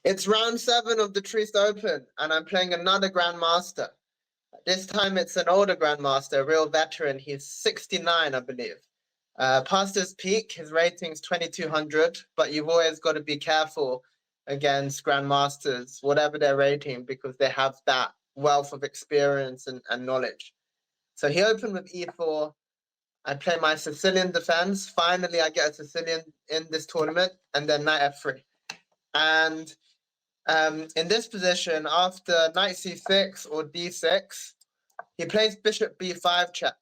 It's round 7 of the Trieste Open, and I'm playing another Grandmaster. This time it's an older Grandmaster, a real veteran. He's 69, I believe. Past his peak, his rating's 2200, but you've always got to be careful against Grandmasters, whatever their rating, because they have that wealth of experience and knowledge. So he opened with e4. I play my Sicilian defense. Finally, I get a Sicilian in this tournament, and then knight f3. And in this position, after knight c6 or d6, he plays bishop b5 check,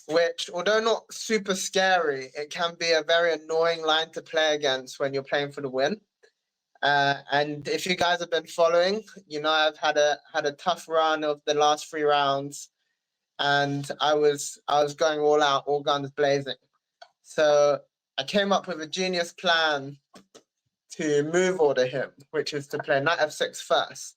which, although not super scary, it can be a very annoying line to play against when you're playing for the win. And if you guys have been following, you know I've had a tough run of the last 3 rounds, and I was going all out, all guns blazing. So I came up with a genius plan to move order him, which is to play knight f6 first.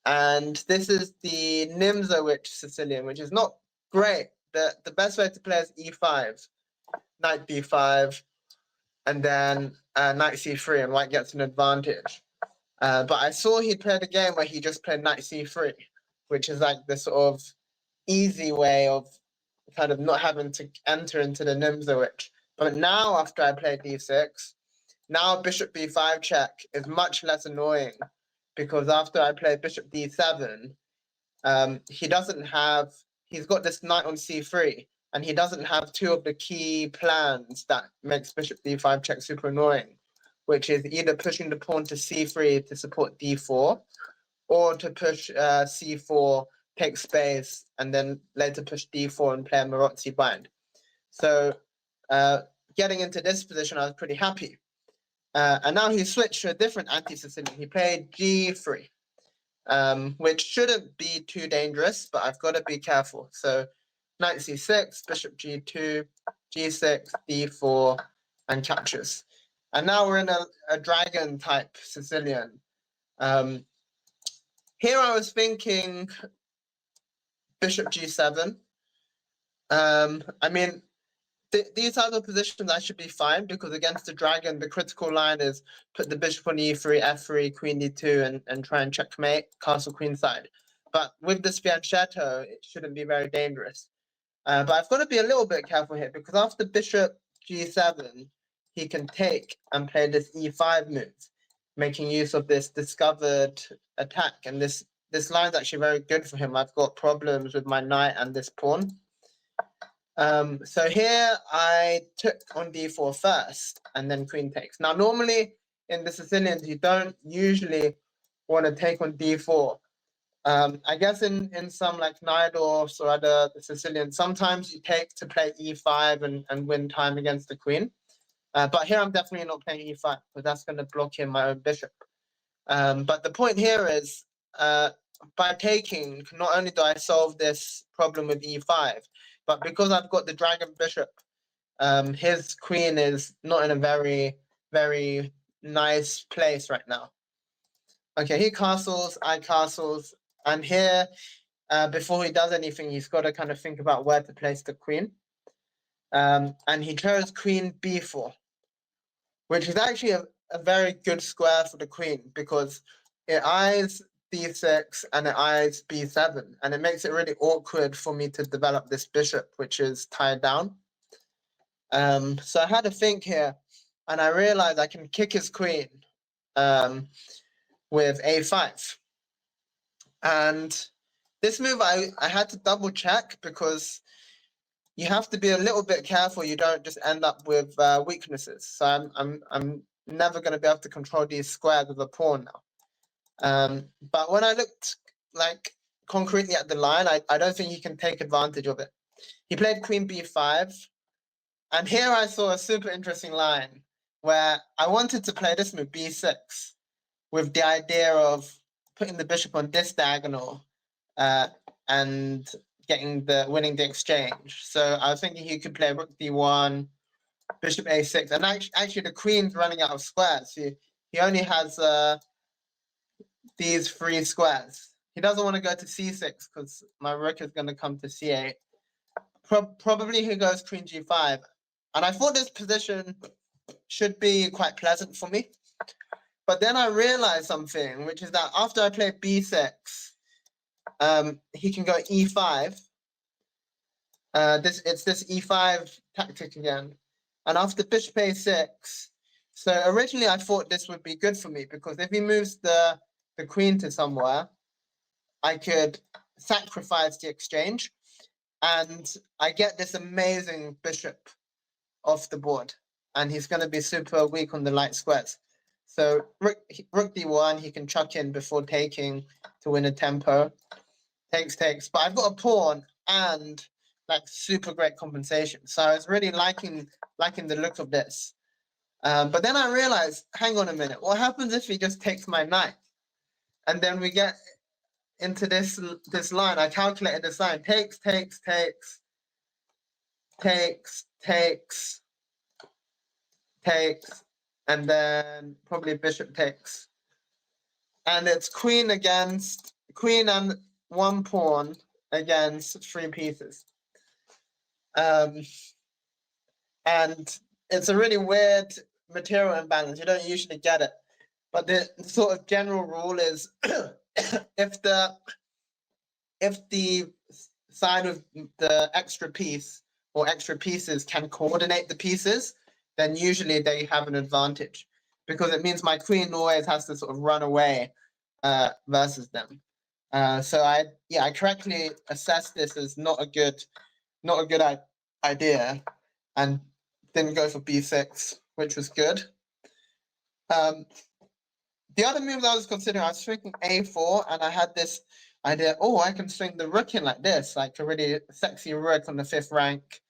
And this is the Yfchess Sicilian, which is not great. The best way to play is e5, knight b5, and then knight c3, and white gets an advantage. But I saw he played a game where he just played knight c3, which is like the sort of easy way of kind of not having to enter into the Yfchess. But now, after I played d6, now bishop b5 check is much less annoying, because after I play bishop d7, he's got this knight on c3, and he doesn't have 2 of the key plans that makes bishop d5 check super annoying, which is either pushing the pawn to c3 to support d4, or to push c4, take space, and then later push d4 and play a Marozzi bind. So getting into this position, I was pretty happy. And now he switched to a different anti-Sicilian. He played g3, which shouldn't be too dangerous, but I've got to be careful. So knight c6, bishop g2, g6, d4, and captures. And now we're in a dragon type Sicilian. Here I was thinking bishop g7. I mean, these types of positions I should be fine, because against the dragon, the critical line is put the bishop on e3, f3, queen d2, and try and checkmate, castle queenside. But with this fianchetto, it shouldn't be very dangerous. But I've got to be a little bit careful here, because after bishop g7, he can take and play this e5 move, making use of this discovered attack. And this line's actually very good for him. I've got problems with my knight and this pawn. So here I took on d4 first, and then queen takes. Now, normally in the Sicilians, you don't usually want to take on d4. I guess in some like Najdorfs or other Sicilians, sometimes you take to play e5 and win time against the queen. But here I'm definitely not playing e5, because that's going to block in my own bishop. But the point here is, by taking, not only do I solve this problem with e5, but because I've got the dragon bishop, his queen is not in a very, very nice place right now. Okay, he castles, I castles, and here, before he does anything, he's got to kind of think about where to place the queen. And he chose queen b4, which is actually a very good square for the queen, because it eyes d6 and it eyes b7, and it makes it really awkward for me to develop this bishop, which is tied down. So I had to think here, and I realized I can kick his queen with a5. And this move I had to double check, because you have to be a little bit careful you don't just end up with weaknesses. So I'm never going to be able to control these squares with a pawn now. But when I looked like concretely at the line, I don't think he can take advantage of it. He played queen b5, and here I saw a super interesting line where I wanted to play this move, b6, with the idea of putting the bishop on this diagonal and winning the exchange. So I was thinking he could play rook d1, bishop a6, and actually the queen's running out of squares. He only has these 3 squares. He doesn't want to go to c6 because my rook is going to come to c8. Probably he goes queen g5. And I thought this position should be quite pleasant for me. But then I realized something, which is that after I play b6, he can go e5. It's this e5 tactic again. And after bishop a6, so originally I thought this would be good for me, because if he moves the queen to somewhere, I could sacrifice the exchange, and I get this amazing bishop off the board, and he's going to be super weak on the light squares. So rook d1, he can chuck in before taking to win a tempo. Takes. But I've got a pawn and like super great compensation. So I was really liking the look of this. But then I realized, hang on a minute, what happens if he just takes my knight? And then we get into this line. I calculated this line. Takes, and then probably bishop takes. And it's queen and one pawn against 3 pieces. And it's a really weird material imbalance. You don't usually get it. But the sort of general rule is if the side of the extra piece or extra pieces can coordinate the pieces, then usually they have an advantage, because it means my queen always has to sort of run away versus them. So I correctly assessed this as not a good idea, and didn't go for b6, which was good. The other moves I was considering, I was thinking a4, and I had this idea, I can swing the rook in like this, like a really sexy rook on the 5th rank.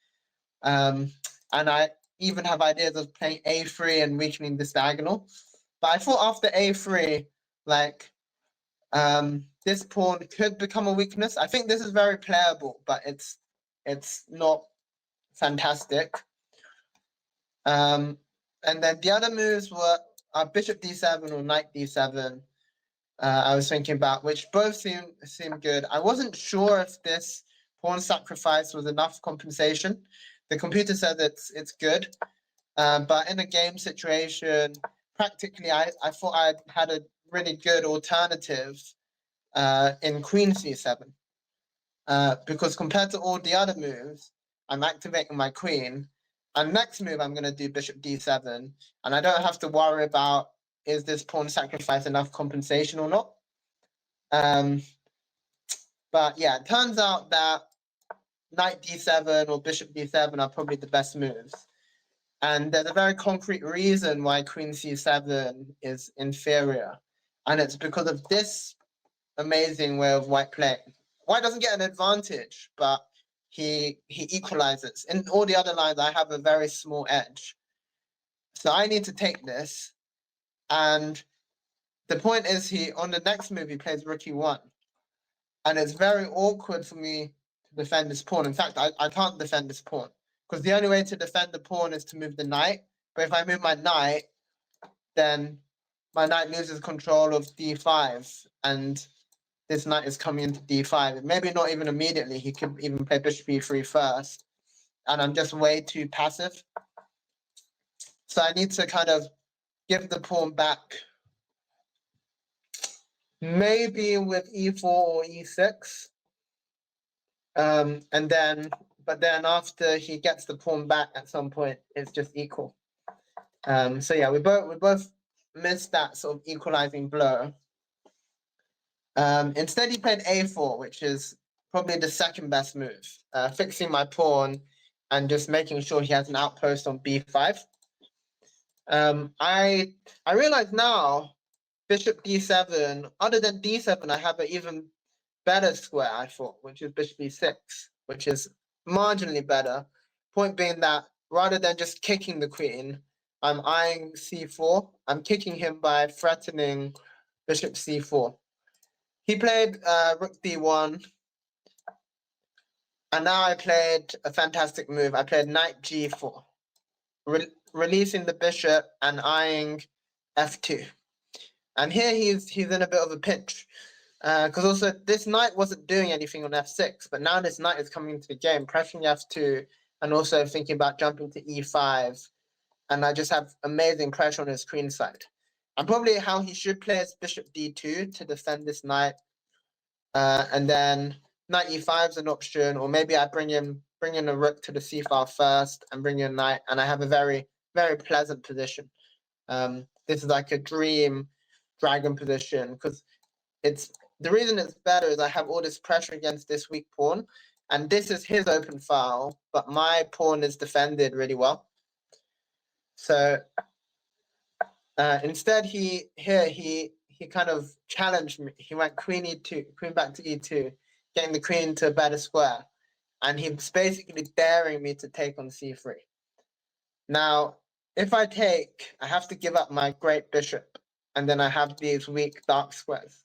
And I even have ideas of playing a3 and weakening this diagonal. But I thought after a3, like, this pawn could become a weakness. I think this is very playable, but it's not fantastic. And then the other moves were bishop d7 or knight d7. I was thinking about, which both seem good. I wasn't sure if this pawn sacrifice was enough compensation. The computer said it's good, but in a game situation, practically, I thought I had a really good alternative in queen c7, because compared to all the other moves, I'm activating my queen, and next move I'm going to do bishop d7, and I don't have to worry about, is this pawn sacrifice enough compensation or not. But yeah, it turns out that knight d7 or bishop d7 are probably the best moves. And there's a very concrete reason why queen c7 is inferior. And it's because of this amazing way of white playing. White doesn't get an advantage, but he equalizes. In all the other lines, I have a very small edge. So I need to take this. And the point is, on the next move, he plays rook e1. And it's very awkward for me to defend this pawn. In fact, I can't defend this pawn, because the only way to defend the pawn is to move the knight. But if I move my knight, then my knight loses control of d5, and this knight is coming into d5. Maybe not even immediately. He could even play bishop e3 first, and I'm just way too passive. So I need to kind of give the pawn back, maybe with e4 or e6. But then after he gets the pawn back at some point, it's just equal. So yeah, we both missed that sort of equalizing blow. Instead, he played a4, which is probably the second best move, fixing my pawn and just making sure he has an outpost on b5. I realize now, bishop d7, other than d7, I have an even better square, I thought, which is bishop e6, which is marginally better. Point being that rather than just kicking the queen, I'm eyeing c4. I'm kicking him by threatening bishop c4. He played rook d1, and now I played a fantastic move. I played knight g4, releasing the bishop and eyeing f2. And here he's in a bit of a pinch, because also this knight wasn't doing anything on f6, but now this knight is coming into the game, pressuring f2, and also thinking about jumping to e5, and I just have amazing pressure on his queen side. And probably how he should play is bishop d2 to defend this knight. And then knight e5 is an option, or maybe I bring in a rook to the c file first and bring in a knight, and I have a very, very pleasant position. This is like a dream dragon position, because it's the reason it's better is I have all this pressure against this weak pawn, and this is his open file, but my pawn is defended really well. So instead, he kind of challenged me. He went queen e2, queen back to e2, getting the queen to a better square, and he was basically daring me to take on c3. Now, if I take, I have to give up my great bishop, and then I have these weak dark squares.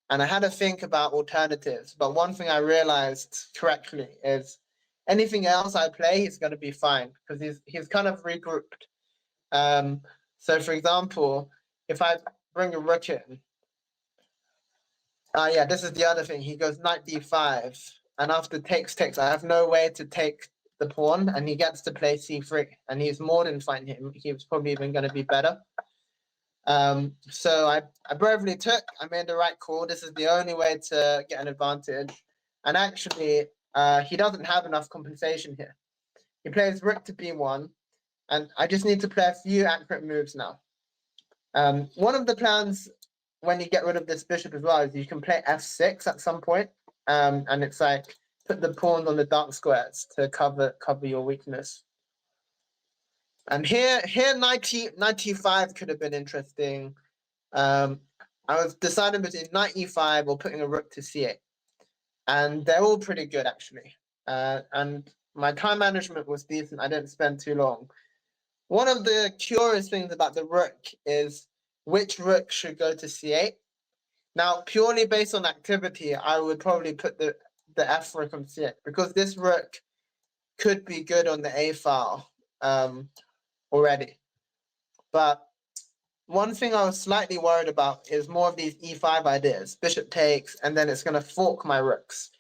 And I had to think about alternatives, but one thing I realized correctly is anything else I play, he's going to be fine because he's kind of regrouped. So, for example, if I bring a rook in, yeah, this is the other thing. He goes knight d5, and after takes, I have no way to take the pawn, and he gets to play c3, and he's more than fine here. He was probably even going to be better. So I bravely took. I made the right call. This is the only way to get an advantage. And actually, he doesn't have enough compensation here. He plays rook to b1, and I just need to play a few accurate moves now. One of the plans when you get rid of this bishop as well is you can play f6 at some point, and it's like put the pawns on the dark squares to cover your weakness. And here knight e5 could have been interesting. I was deciding between knight e5 or putting a rook to c8, and they're all pretty good actually. And my time management was decent. I didn't spend too long. One of the curious things about the rook is which rook should go to c8. Now, purely based on activity, I would probably put the f rook on c8 because this rook could be good on the a file already. But one thing I was slightly worried about is more of these e5 ideas. Bishop takes, and then it's going to fork my rooks.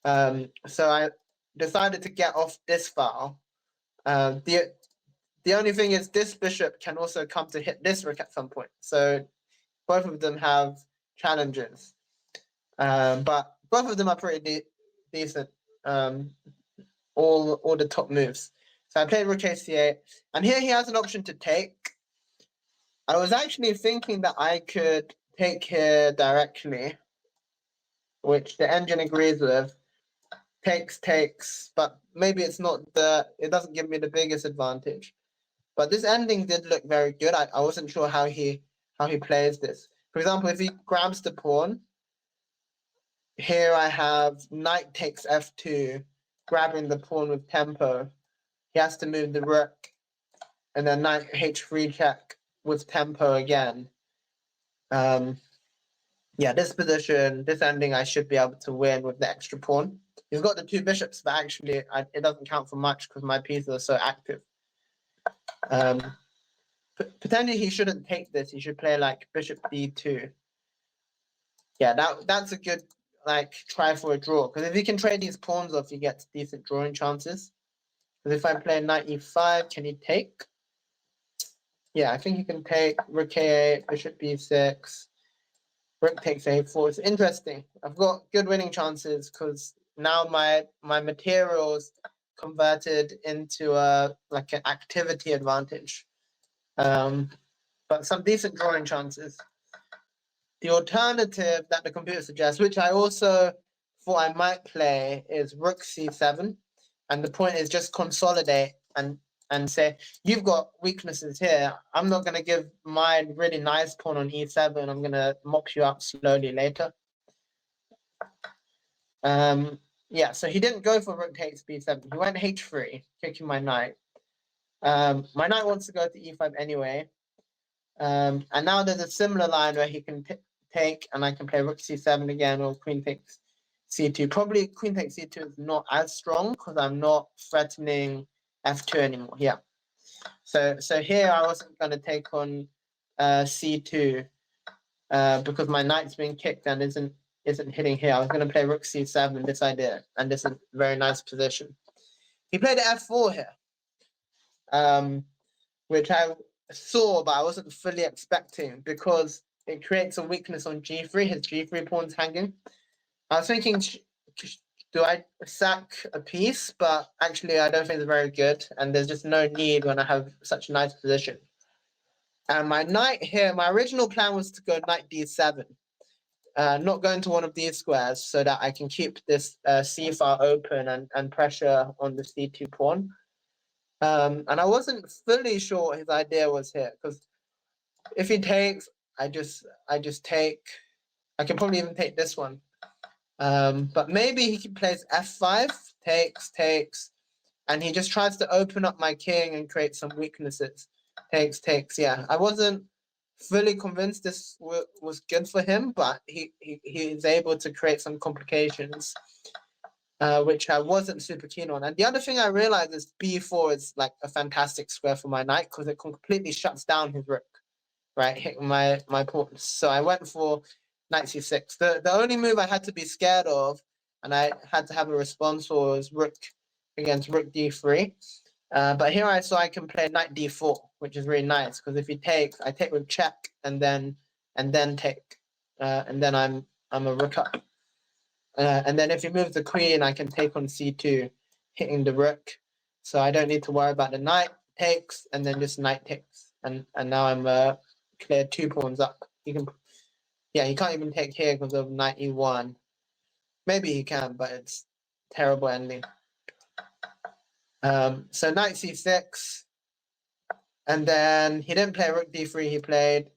So I decided to get off this file. The only thing is this bishop can also come to hit this rook at some point. So both of them have challenges. But both of them are pretty decent. All the top moves. So I played rook a8, and here he has an option to take. I was actually thinking that I could take here directly, which the engine agrees with. Takes, but maybe it's not it doesn't give me the biggest advantage. But this ending did look very good. I wasn't sure how he plays this. For example, if he grabs the pawn, here I have knight takes f2, grabbing the pawn with tempo. He has to move the rook, and then knight h3 check with tempo again. Yeah, this position, this ending, I should be able to win with the extra pawn. He's got the two bishops, but actually it doesn't count for much because my pieces are so active. Potentially he shouldn't take this. He should play like bishop d2. Yeah, that's a good like try for a draw, because if he can trade these pawns off, he gets decent drawing chances. Because if I play knight e5, can he take? Yeah, I think he can take rook a8, bishop b6, rook takes a4. It's interesting. I've got good winning chances because now my materials converted into like an activity advantage. But some decent drawing chances. The alternative that the computer suggests, which I also thought I might play, is rook c7. And the point is just consolidate and say, you've got weaknesses here. I'm not going to give my really nice pawn on e7. I'm going to mop you up slowly later. Yeah, so he didn't go for rook takes b7. He went h3, kicking my knight. My knight wants to go to e5 anyway. And now there's a similar line where he can take, and I can play rook c7 again, or queen takes c2. Probably queen takes c2 is not as strong because I'm not threatening f2 anymore. Yeah. So here I wasn't going to take on c2 because my knight's being kicked and isn't hitting here. I was going to play rook c7, this idea, and this is a very nice position. He played f4 here, which saw, but I wasn't fully expecting because it creates a weakness on g3. His g3 pawn's hanging. I was thinking, do I sack a piece? But actually, I don't think it's very good, and there's just no need when I have such a nice position. And my knight here, my original plan was to go knight d7, not go into one of these squares so that I can keep this c file open and pressure on the c2 pawn. And I wasn't fully sure what his idea was here, because if he takes, I just take. I can probably even take this one. But maybe he plays f5, takes, and he just tries to open up my king and create some weaknesses. Takes. Yeah, I wasn't fully convinced this was good for him, but he is able to create some complications, which I wasn't super keen on. And the other thing I realized is b4 is like a fantastic square for my knight because it completely shuts down his rook, right? Hitting my pawns. So I went for knight c6. The only move I had to be scared of, and I had to have a response for, was rook against rook d3. But here I saw I can play knight d4, which is really nice because if he takes, I take with check and then take, and then I'm a rook up. And then if he moves the queen, I can take on c2, hitting the rook. So I don't need to worry about the knight takes, and then just knight takes, and now I'm cleared 2 pawns up. He can, yeah, he can't even take here because of knight e1. Maybe he can, but it's terrible ending. So knight c6, and then he didn't play rook d3. He played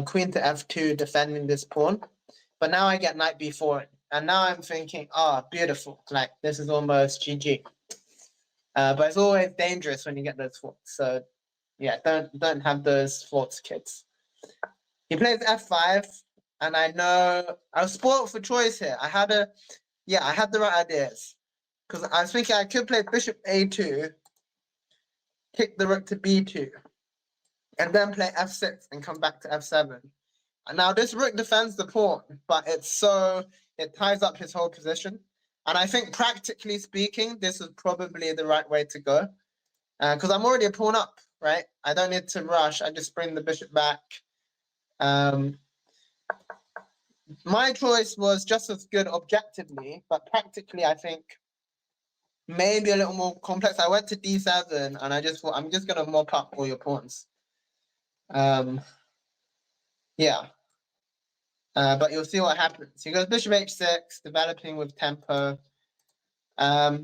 queen to f2, defending this pawn. But now I get knight b4, and now I'm thinking, beautiful. Like this is almost GG. But it's always dangerous when you get those faults. So yeah, don't have those faults, kids. He plays f5, and I know I was spoiled for choice here. I had the right ideas because I was thinking I could play bishop a2, kick the rook to b2, and then play f6 and come back to f7. And now this rook defends the pawn, but it ties up his whole position. And I think practically speaking, this is probably the right way to go. Because I'm already a pawn up, right? I don't need to rush. I just bring the bishop back. My choice was just as good objectively, but practically, I think maybe a little more complex. I went to d7, and I just thought, I'm just going to mop up all your pawns. Yeah. But you'll see what happens. He goes bishop h6, developing with tempo. I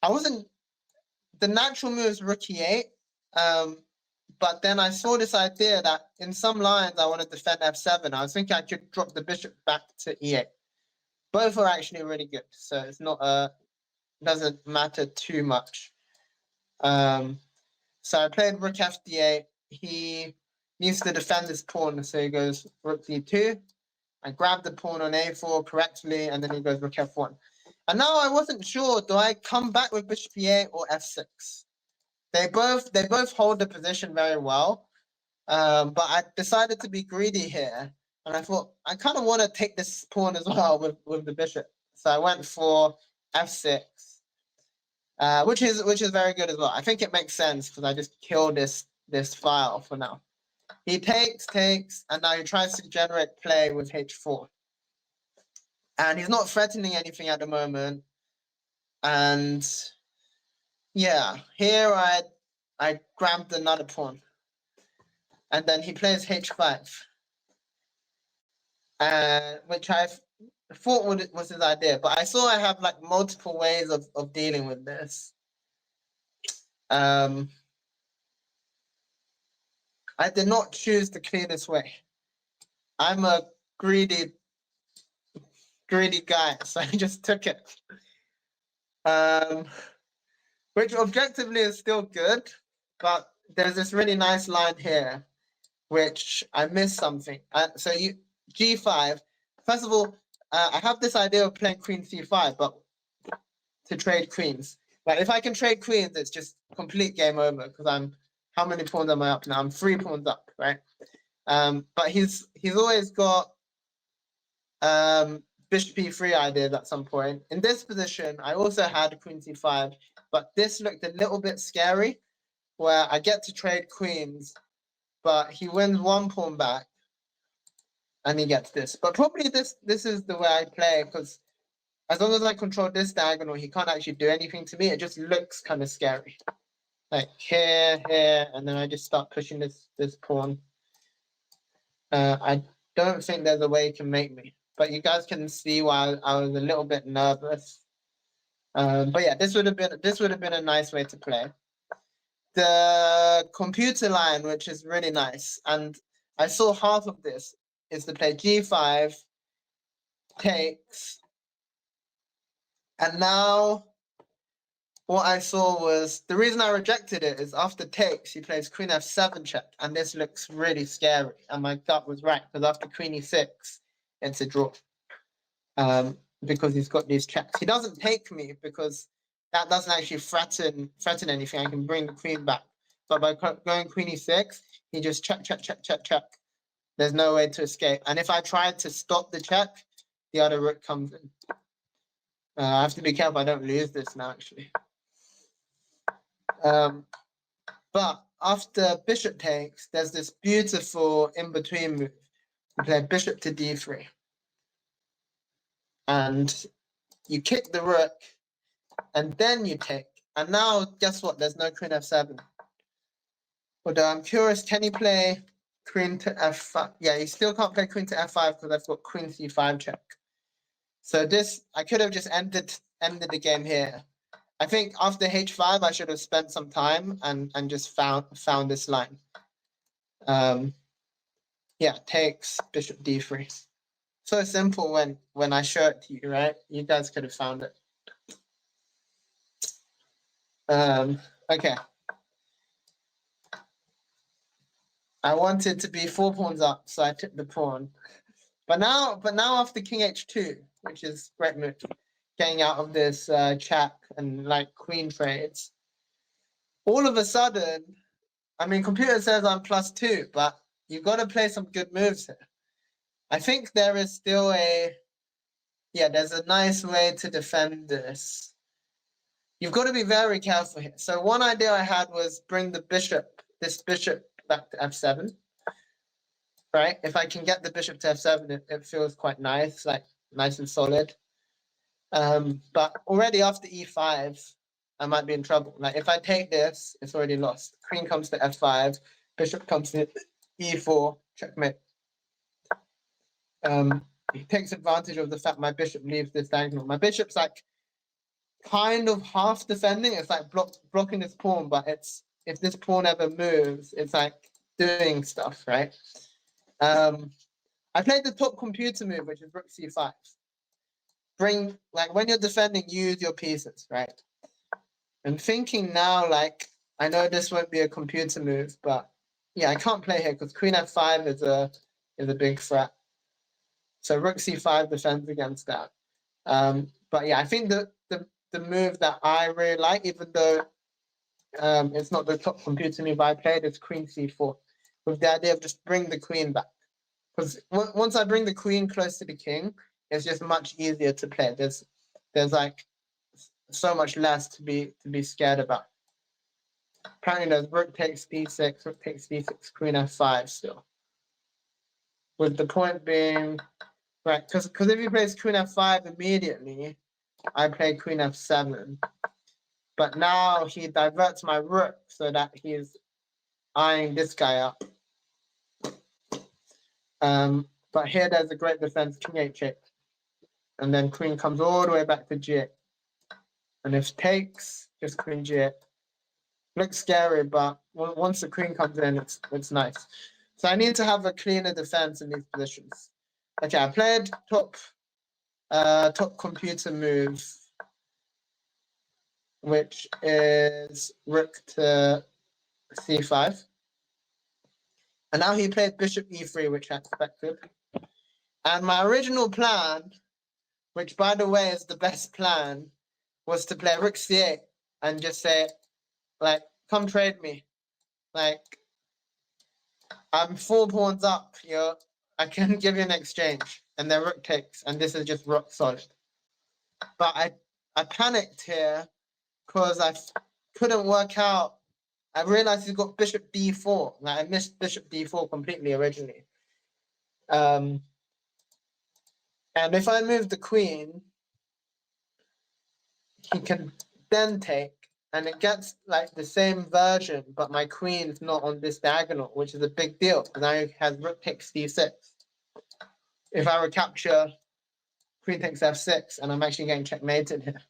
wasn't... The natural move is rook e8. But then I saw this idea that in some lines I want to defend f7. I was thinking I could drop the bishop back to e8. Both are actually really good, so it's not doesn't matter too much. So I played rook f d8. He needs to defend his pawn, so he goes rook d2. I grab the pawn on a4 correctly, and then he goes rook f1. And now I wasn't sure, do I come back with bishop e8 or f6? They both hold the position very well. But I decided to be greedy here, and I thought I kind of want to take this pawn as well with the bishop. So I went for f6, which is very good as well. I think it makes sense because I just kill this file for now. He takes, and now he tries to generate play with h4, and he's not threatening anything at the moment. And yeah, here I grabbed another pawn, and then he plays h5. Which I thought was his idea, but I saw I have like multiple ways of dealing with this. I did not choose to clear this way. I'm a greedy guy, so I just took it. Which objectively is still good, but there's this really nice line here, which I missed something. So g5. First of all, I have this idea of playing queen c5, but to trade queens. But if I can trade queens, it's just complete game over because how many pawns am I up now? I'm 3 pawns up, right? But he's always got bishop e3 ideas at some point. In this position, I also had queen c5, but this looked a little bit scary. where I get to trade queens, but he wins one pawn back, and he gets this. But probably this is the way I play, because as long as I control this diagonal, he can't actually do anything to me. It just looks kind of scary. Like here, and then I just start pushing this pawn. I don't think there's a way he can make me. But you guys can see why I was a little bit nervous. But yeah, this would have been a nice way to play. The computer line, which is really nice, and I saw half of this, is to play g5, takes, and now what I saw was, the reason I rejected it is after takes, he plays queen f7 check, and this looks really scary, and my gut was right, because after queen e6, it's a draw. Because he's got these checks. He doesn't take me because that doesn't actually threaten anything. I can bring the queen back. But by going queen e6, he just check. There's no way to escape. And if I try to stop the check, the other rook comes in. I have to be careful I don't lose this now, actually. But after bishop takes, there's this beautiful in-between move. You play bishop to d3. And you kick the rook, and then you take. And now, guess what? There's no queen f7. Although I'm curious, can he play queen to f5? Yeah, he still can't play queen to f5 because I've got queen c5 check. So this, I could have just ended the game here. I think after h5, I should have spent some time and just found this line. Yeah, takes bishop d3. So simple when I show it to you, right? You guys could have found it. Okay. I wanted to be 4 pawns up, so I took the pawn. But now after king h2, which is great move, getting out of this check and like queen trades, all of a sudden, I mean, computer says I'm +2, but you've got to play some good moves here. I think there is still there's a nice way to defend this. You've got to be very careful here. So one idea I had was bring this bishop back to f7. Right? If I can get the bishop to f7, it feels quite nice, like nice and solid. But already after e5, I might be in trouble. Like if I take this, it's already lost. Queen comes to f5, bishop comes to e4, checkmate. He takes advantage of the fact my bishop leaves this diagonal. My bishop's like kind of half defending. It's like blocking this pawn, but if this pawn ever moves, it's like doing stuff, right? I played the top computer move, which is rook c5. When you're defending, use your pieces, right? I'm thinking now, like, I know this won't be a computer move, but yeah, I can't play here because queen f5 is a big threat. So rook c5 defends against that. But yeah, I think the move that I really like, even though it's not the top computer move I played, is queen c4, with the idea of just bring the queen back. Because once I bring the queen close to the king, it's just much easier to play. There's like so much less to be scared about. Apparently, there's rook takes d6, rook takes d6, queen f5 still. With the point being, right, because if he plays queen f5 immediately, I play queen f7. But now he diverts my rook so that he's eyeing this guy up. But here there's a great defense, king h8. And then queen comes all the way back to g8. And if takes, just queen g8. Looks scary, but once the queen comes in, it's nice. So I need to have a cleaner defense in these positions. Okay, I played top computer move, which is rook to c5. And now he played bishop e3, which I expected. And my original plan, which by the way is the best plan, was to play rook c8 and just say, like, come trade me. Like, I'm 4 pawns up, I can give you an exchange. And then rook takes, and this is just rock solid. But I panicked here because I couldn't work out I realized he's got bishop d4. Like, I missed bishop d4 completely originally. And if I move the queen, he can then take, and it gets like the same version, but my queen's not on this diagonal, which is a big deal because now he has rook takes d6. If I recapture, queen takes f6, and I'm actually getting checkmated here.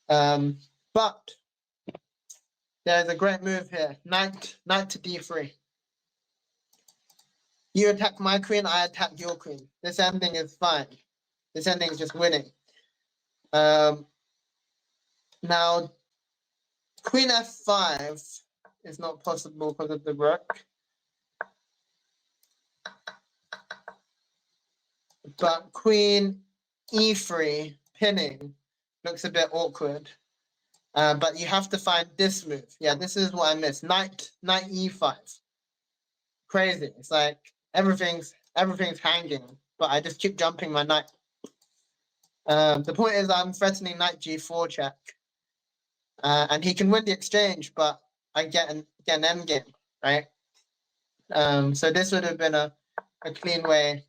But there's a great move here. Knight to d3. You attack my queen, I attack your queen. This ending is fine. This ending is just winning. Now, queen f5 is not possible because of the rook. But queen e3 pinning looks a bit awkward. But you have to find this move. Yeah, this is what I missed. Knight e5. Crazy. It's like everything's hanging, but I just keep jumping my knight. The point is I'm threatening knight g4 check. And he can win the exchange, but I get an endgame, right? So this would have been a clean way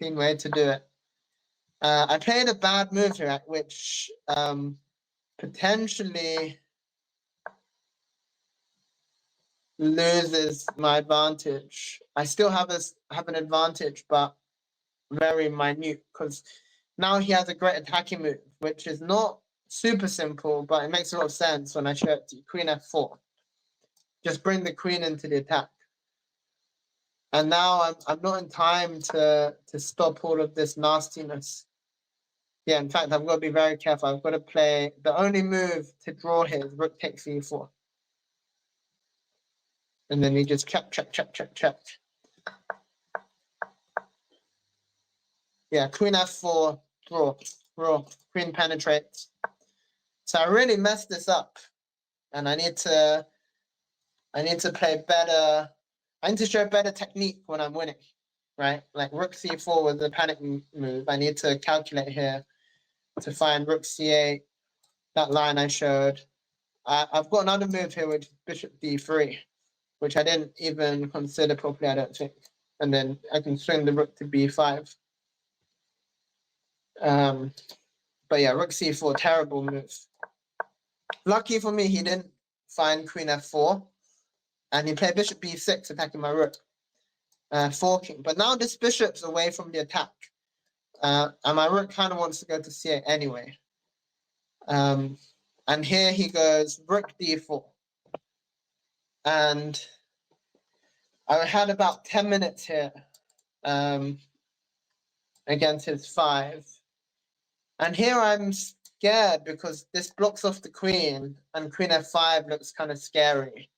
to do it. I played a bad move here, which potentially loses my advantage. I still have an advantage, but very minute, because now he has a great attacking move, which is not super simple, but it makes a lot of sense when I show it to you. Queen f4. Just bring the queen into the attack. And now I'm not in time to stop all of this nastiness. Yeah, in fact, I've got to be very careful. I've got to play the only move to draw here is rook takes e4. And then you just check. Yeah, queen f4, draw. Queen penetrates. So I really messed this up. And I need to play better. I need to show better technique when I'm winning, right? Like rook c4 was a panic move. I need to calculate here to find rook c8, that line I showed. I've got another move here, which is bishop d3, which I didn't even consider properly, I don't think. And then I can swing the rook to b5. But yeah, rook c4, terrible move. Lucky for me, he didn't find queen f4. And he played bishop b6, attacking my rook. Forking. But now this bishop's away from the attack. And my rook kind of wants to go to c8 anyway. And here he goes rook d4. And I had about 10 minutes here against his 5. And here I'm scared because this blocks off the queen, and queen f5 looks kind of scary.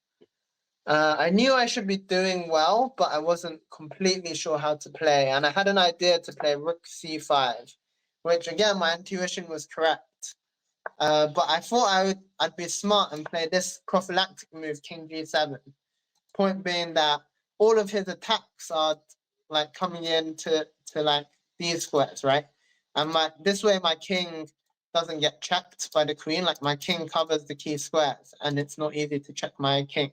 I knew I should be doing well, but I wasn't completely sure how to play. And I had an idea to play rook c5, which again, my intuition was correct. But I thought I'd be smart and play this prophylactic move, king g7. Point being that all of his attacks are like coming in to like these squares, right? And this way my king doesn't get checked by the queen. Like my king covers the key squares, and it's not easy to check my king.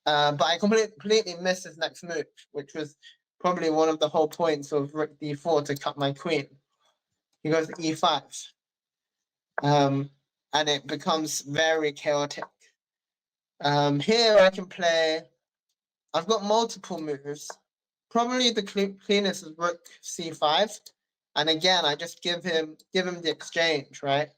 But I completely missed his next move, which was probably one of the whole points of rook d4 to cut my queen. He goes to e5. And it becomes very chaotic. Here I can play, I've got multiple moves. Probably the cleanest is rook c5. And again, I just give him the exchange, right?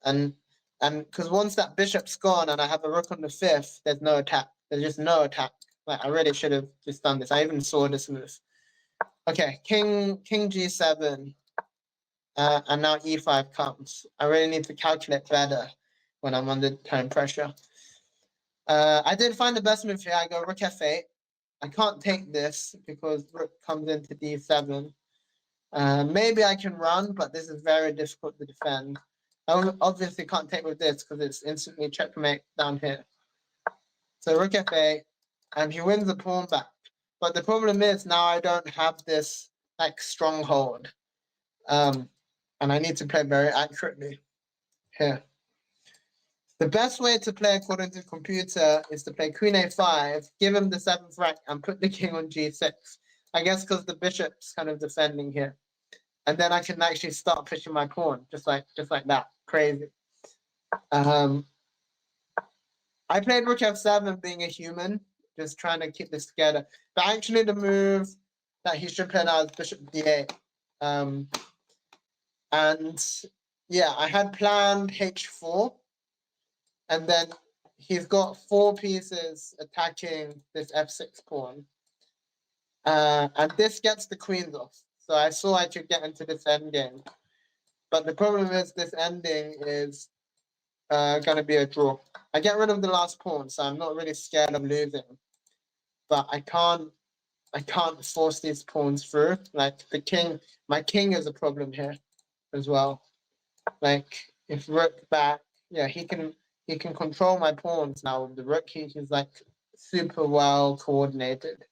And because once that bishop's gone and I have a rook on the 5th, there's no attack. There's just no attack. Like I really should have just done this. I even saw this move. Okay, king g7. And now e5 comes. I really need to calculate better when I'm under time pressure. I did find the best move here. I go rook f8. I can't take this because rook comes into d7. Maybe I can run, but this is very difficult to defend. I obviously can't take with this because it's instantly checkmate down here. So rook f8, and he wins the pawn back. But the problem is now I don't have this like stronghold. And I need to play very accurately here. The best way to play according to the computer is to play Queen A5, give him the 7th rank, and put the king on G6. I guess because the bishop's kind of defending here. And then I can actually start pushing my pawn, just like that. Crazy. I played Rook F7 being a human, just trying to keep this together. But actually the move that he should play now is Bishop D8. And yeah, I had planned H4. And then he's got 4 pieces attacking this F6 pawn. And this gets the queens off. So I saw I could get into this endgame. But the problem is this ending is going to be a draw. I get rid of the last pawn, so I'm not really scared of losing. But I can't force these pawns through. Like the king, my king is a problem here as well. Like if rook back, yeah, he can control my pawns now with the rook. He's like super well coordinated.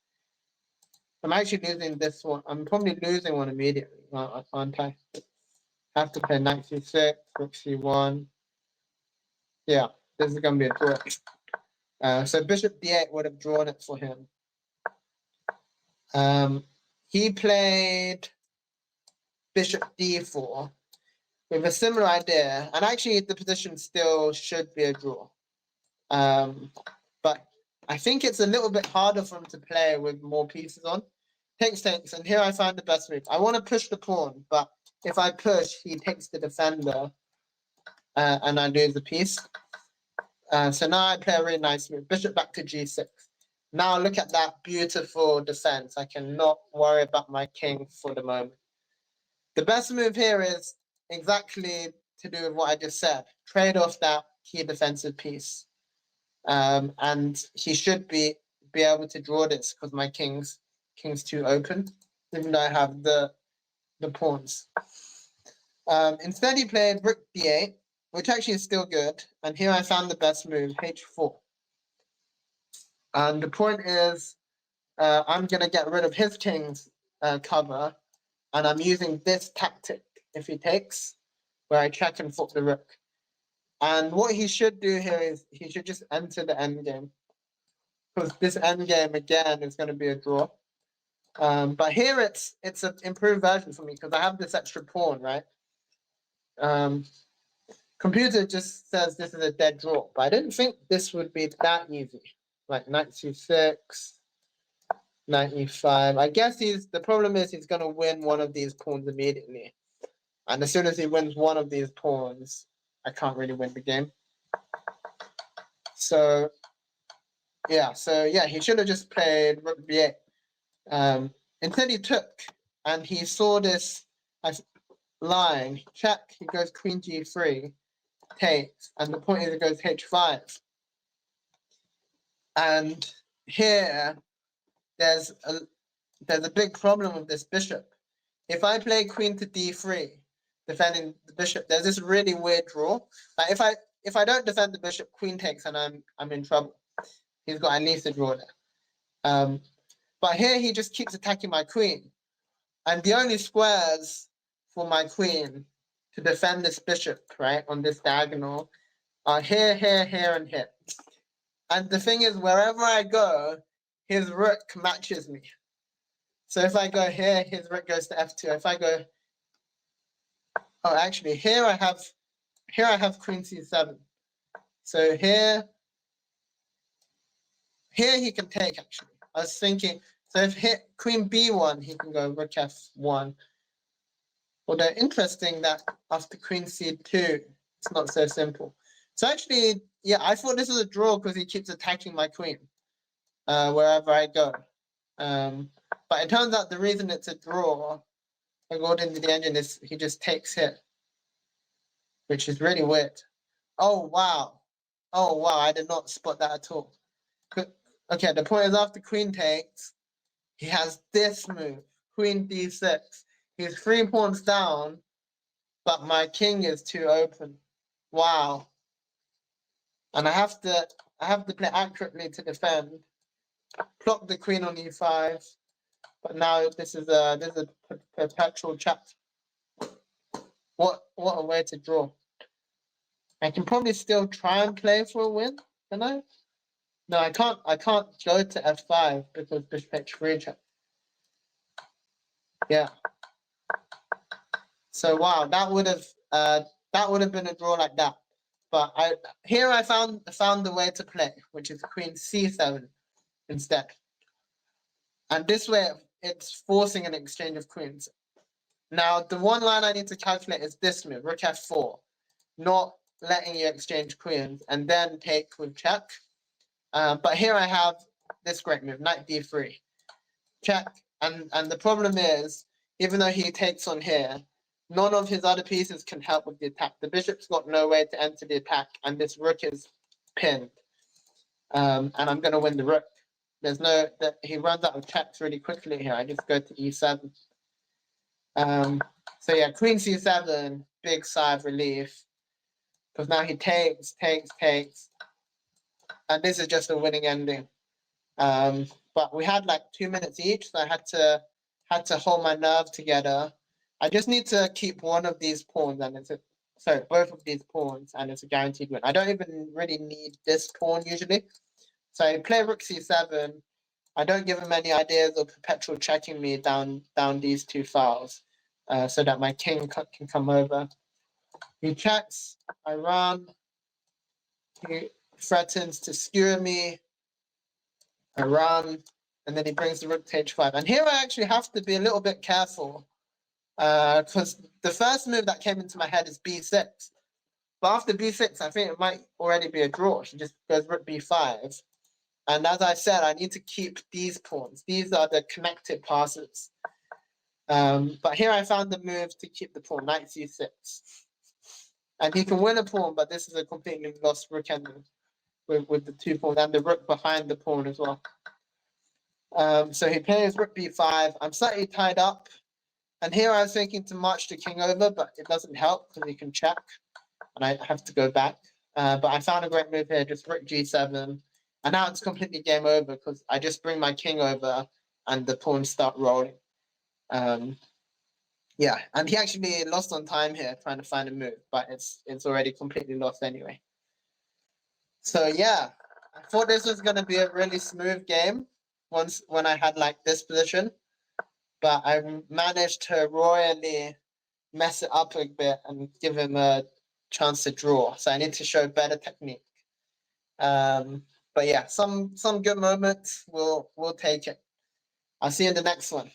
I'm actually losing this one. I'm probably losing one immediately, aren't I? Have to play knight c6, rook c1. Yeah, this is gonna be a draw. So bishop d8 would have drawn it for him. He played bishop d4 with a similar idea, and actually the position still should be a draw. But I think it's a little bit harder for him to play with more pieces on. Takes, and here I find the best move. I want to push the pawn, but if I push, he takes the defender, and I lose the piece. So now I play a really nice move. Bishop back to g6. Now look at that beautiful defense. I cannot worry about my king for the moment. The best move here is exactly to do with what I just said. Trade off that key defensive piece. And he should be able to draw this because my king's too open, even though I have the pawns. Instead, he played rook d8, which actually is still good. And here I found the best move, h4. And the point is, I'm going to get rid of his king's cover, and I'm using this tactic if he takes, where I check and flip the rook. And what he should do here is he should just enter the endgame, because this endgame again is going to be a draw. But here it's an improved version for me because I have this extra pawn, right? Computer just says this is a dead draw, but I didn't think this would be that easy. Like knight c6, knight e5. I guess the problem is he's going to win one of these pawns immediately. And as soon as he wins one of these pawns, I can't really win the game. So yeah, he should have just played rook b8. Instead he took, and he saw this line, check, he goes queen g3, takes, and the point is it goes h5. And here, there's a big problem with this bishop. If I play queen to d3, defending the bishop, there's this really weird draw. Like if I don't defend the bishop, queen takes, and I'm in trouble. He's got at least a draw there. But here he just keeps attacking my queen. And the only squares for my queen to defend this bishop, right, on this diagonal, are here, here, here, and here. And the thing is, wherever I go, his rook matches me. So if I go here, his rook goes to f2. If I go, oh, actually, here I have queen c7. So here he can take, actually. I was thinking, so if hit queen b1, he can go rook f1. Although interesting that after queen c2, it's not so simple. So actually, yeah, I thought this was a draw because he keeps attacking my queen wherever I go. But it turns out the reason it's a draw, according to the engine, is he just takes it, which is really weird. Oh, wow. Oh, wow, I did not spot that at all. Okay, the point is after queen takes, he has this move, queen d6. He's 3 pawns down, but my king is too open. Wow. And I have to play accurately to defend. Plot the queen on e5. But now this is a perpetual chapter. What a way to draw. I can probably still try and play for a win, can I? No, I can't. I can't go to f5 because bishop h3 check. Yeah. So wow, that would have been a draw like that. But I found the way to play, which is queen c7 instead. And this way it's forcing an exchange of queens. Now the one line I need to calculate is this move, rook f4, not letting you exchange queens and then take with check. But here I have this great move, knight d3, check. And the problem is, even though he takes on here, none of his other pieces can help with the attack. The bishop's got no way to enter the attack, and this rook is pinned. And I'm going to win the rook. There's no that he runs out of checks really quickly here. I just go to e7. So yeah, queen c7, big sigh of relief, because now he takes, and this is just a winning ending. But we had like 2 minutes each, so I had to hold my nerve together. I just need to keep one of these pawns, and both of these pawns, and it's a guaranteed win. I don't even really need this pawn usually. So I play rook c7. I don't give him any ideas of perpetual checking me down these two files, so that my king can come over. He checks. I run. He threatens to skewer me. I run, and then he brings the rook to h5. And here I actually have to be a little bit careful, because the first move that came into my head is b6. But after b6, I think it might already be a draw. She just goes rook b5. And as I said, I need to keep these pawns. These are the connected passes. But here I found the move to keep the pawn, knight c6. And he can win a pawn, but this is a completely lost rook ending with the 2 pawns and the rook behind the pawn as well. So he plays rook b5. I'm slightly tied up. And here I was thinking to march the king over, but it doesn't help because he can check. And I have to go back. But I found a great move here, just rook g7. And now it's completely game over because I just bring my king over and the pawns start rolling. Yeah, and he actually lost on time here trying to find a move, but it's already completely lost anyway. So yeah, I thought this was going to be a really smooth game when I had like this position, but I managed to royally mess it up a bit and give him a chance to draw. So I need to show better technique. But yeah, some good moments. We'll take it. I'll see you in the next one.